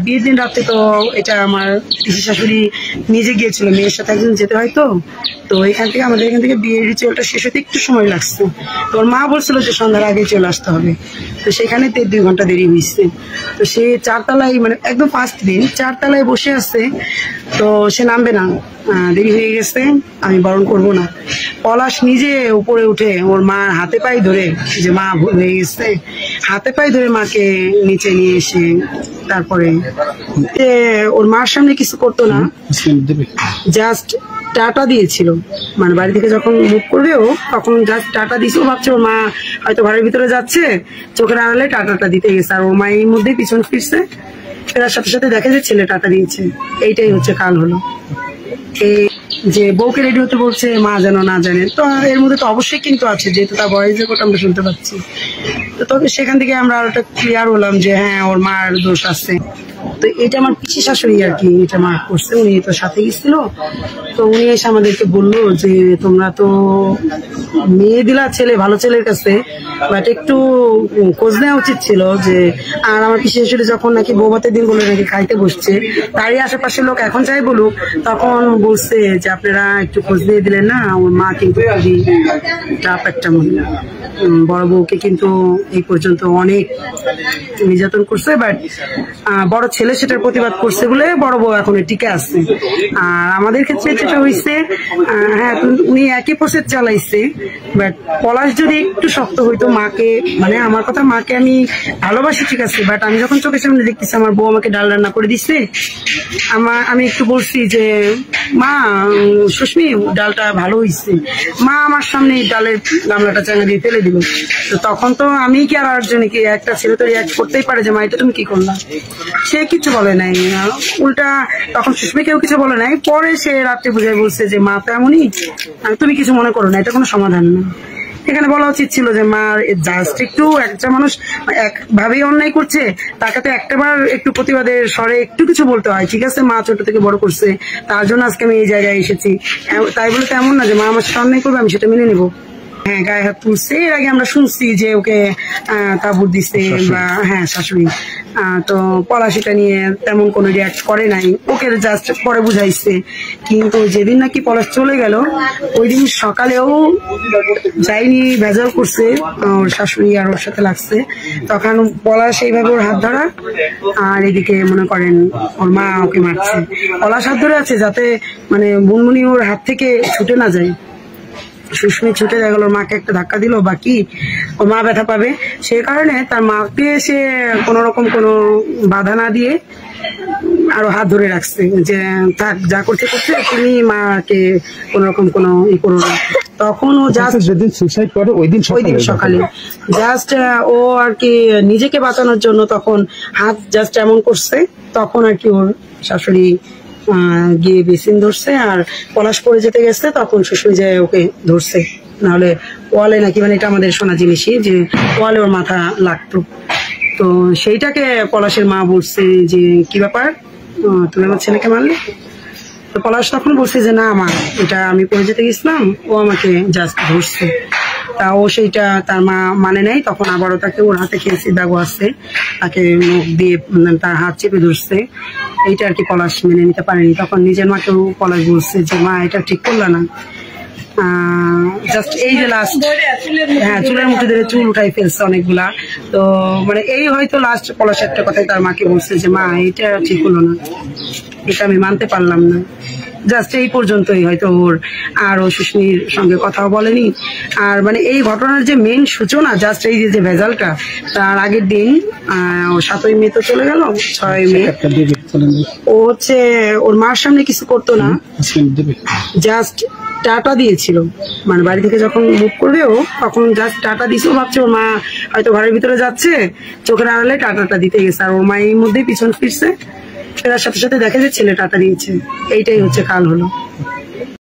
বিয়ের দিন রাতে তো এটা আমার পিসি শাশুড়ি নিজে গিয়েছিল, মেয়ের সাথে একজন যেতে হয় তো এখান থেকে আমাদের এখান থেকে বিয়ের রিচুয়ালটা শেষ হতে একটু সময় লাগছে। তো ওর মা বলছিল যে সন্ধ্যার আগে চলে আসতে হবে, তো সেখানে 2 ঘন্টা দেরি হয়েছে। তো সে 4 তলায় মানে একদম ফার্স্ট দিন 4 তলায় বসে আছে, তো সে নামবে না, দেরি হয়ে গেছে, আমি বরণ করব না। পলাশ নিজে উপরে উঠে ওর মার হাতে পায়ে ধরে, যে মা ভুল হয়ে গেছে, হাতে পায়ে ধরে মাকে নিচে নিয়ে এসে তারপরে ওর মার সামনে কিছু করতো না, জাস্ট টাটা দিয়েছিল। মানে বাড়ি থেকে যখন মুভ করবে ও তখন জাস্ট টাটা দিয়েছে। ও ভাবছে ওর মা হয়তো ঘরের ভিতরে যাচ্ছে, চোখের আড়ালে টাটাটা দিতে গেছে, আর ওর মা এর মধ্যে পিছন ফিরছে, ফেরার সাথে সাথে দেখে যে ছেলে টাটা দিয়েছে। এইটাই হচ্ছে কাল হলো। যে বউকে রেডি হতে বলছে, মা যেন না জানে, তো এর মধ্যে তো অবশ্যই কিন্তু আছে, যেহেতু তার ভয়েস রেকর্ড আমরা শুনতে পাচ্ছি। তো তবে সেখান থেকে আমরা আরো একটা ক্লিয়ার হলাম যে হ্যাঁ ওর মার দোষ আছে। তো এটা আমার পিসি শাশুড়ি আর কি এটা মা করছে, উনি তো সাথে গেছিল। তো উনি এসে আমাদেরকে বললো যে তোমরা তো মেয়ে দিলা ছেলে, ভালো ছেলের কাছে, বাট একটু খোঁজ নেওয়া উচিত ছিল। যে আর আমার পিসি শাশুড়ি যখন নাকি বৌভাতের দিন বলে নাকি খাইতে বসছে, তারই আশেপাশের লোক এখন চাই বলুক, তখন বলছে যে আপনারা একটু খোঁজ নিয়ে দিলেন না। ওর মা কিন্তু খুবই টাফ একটা মহিলা, বড় বউকে কিন্তু এই পর্যন্ত অনেক নির্যাতন করছে, বাট বড় ছেলে সেটার প্রতিবাদ করছে বলে বড় বউ এখন টিকে আসছে। আর আমাদের ক্ষেত্রে যেটা হয়েছে, হ্যাঁ উনি একই প্রসেস চালাইছে, বাট পলাশ যদি একটু শক্ত হইতো, মাকে মানে আমার কথা, মাকে আমি ভালোবাসি ঠিক আছে, বাট আমি যখন চোখের সামনে দেখতেছি আমার বউ আমাকে ডাল রান্না করে দিচ্ছে, আমি একটু বলছি যে মা সুস্মি ডালটা ভালো হয়েছে, মা আমার সামনে ডালের গামলাটা চাঙা দিয়ে ফেলে দিল। তো তখন তো আমি কি আর আরেকজনে কি, একটা ছেলে তো রিয়াক্ট করতেই পারে যে মা এটা তুমি কি করলা। সে কিছু বলে নাই, উল্টা তখন সুস্মি কেউ কিছু বলে নাই। পরে সে রাত্রে বুঝাই বলছে যে মা তো এমনই, তুমি কিছু মনে করো না, এটা কোনো সমাধান না। এখানে বলা উচিত ছিল যে মা জাস্ট একটু, একটা মানুষ একভাবেই অন্যায় করছে, তাকে তো একটাবার একটু প্রতিবাদের স্বরে একটু কিছু বলতে হয়। ঠিক আছে, মা ছোট থেকে বড় করছে, তার জন্য আজকে আমি এই জায়গায় এসেছি, তাই বলে তো এমন না যে মা আমার সাথে অন্যায় করবে আমি সেটা মেনে নেবো। হ্যাঁ গায়ে হাত তুলছে, এর আগে আমরা শুনছি যে ওকে তাবুর দিচ্ছে বা হ্যাঁ শাশুড়ি। তো পলাশ এটা নিয়ে তেমন কোনো রিয়াক্ট করে নাই, ওকে জাস্ট পরে বুঝাইছে। কিন্তু যেদিন নাকি পলাশ চলে গেল, ওই দিন সকালেও যাইনি, ভেজাল করছে ওর শাশুড়ি আর ওর সাথে লাগছে। তখন পলাশ এইভাবে ওর হাত ধরা, আর এদিকে মনে করেন ওর মা ওকে মারছে। পলাশ হাত ধরে আছে যাতে মানে মুনমুনি ওর হাত থেকে ছুটে না যায়। সুস্মি ছুটে গেল, ওর মাকে একটা ধাক্কা দিল, বাকি ওর মা ব্যথা পাবে, সেই কারণে তার মাকে সে কোন রকম কোনো বাধা না দিয়ে আরো হাত ধরে রাখছে যে থাক, যা করতে করতে তুমি মাকে কোন রকম কোনো ই করো না। তখন ও জাস্ট যেদিন সুইসাইড করে ওই দিন সকালে জাস্ট ও আর কি নিজেকে বাঁচানোর জন্য তখন হাত জাস্ট এমন করছে, তখন আর কি ওর শাশুড়ি গিয়ে বেসিন ধরছে, আর পলাশ পড়ে যেতে গেছে, তখন শ্বশুর যায় ওকে ধরছে। নাহলে ওয়ালে নাকি, মানে এটা আমাদের শোনা জিনিসই যে ওয়ালে ওর মাথা লাগতো। তো সেইটাকে পলাশের মা বলছে যে কি ব্যাপার, তুমি আমার ছেলেকে মারলে? তো পলাশ তখন বলছে যে না মা, এটা আমি পড়ে যেতে গেছিলাম, ও আমাকে জাস্ট ধরছে। তা ও সেইটা তার মা মানে নাই, তখন আবারও তাকে ওর হাতে খেয়েছে দাগো আসছে, তাকে মুখ দিয়ে তার হাত চেপে ধরছে। এইটা আর কি পলাশ মেনে নিতে পারেনি। তখন নিজের মাকেও পলাশ বলছে যে মা এটা ঠিক করলা না, জাস্ট এই যে লাস্ট, হ্যাঁ চুলের মুঠে ধরে চুল উঠাই ফেলছে অনেকগুলা। তো মানে এই হয়তো লাস্ট পলাশ একটা কথাই তার মাকে বলছে যে মা এটা ঠিক হলো না, এটা আমি মানতে পারলাম না। জাস্ট এই পর্যন্তই হয়তো ওর, আর ও সুস্মির সঙ্গে কথাও বলেনি। আর মানে এই ঘটনার যে মেইন সূচনা জাস্ট এই যে ভেজালটা, তার আগের দিন 7ই মে তো চলে গেল, 6ই মে ও হচ্ছে ওর মার সামনে কিছু করতো না, জাস্ট টাটা দিয়েছিল। মানে বাড়ি থেকে যখন মুভ করবে ও তখন জাস্ট টাটা দিয়েছে। ও ভাবছে ওর মা হয়তো ঘরের ভিতরে যাচ্ছে, চোখের আড়ালে টাটাটা দিতে গেছে, আর ওর মা এর মধ্যে পিছন ফিরছে, ফেরার সাথে সাথে দেখে যে ছেলে টাটা দিয়েছে। এইটাই হচ্ছে কাল হলো।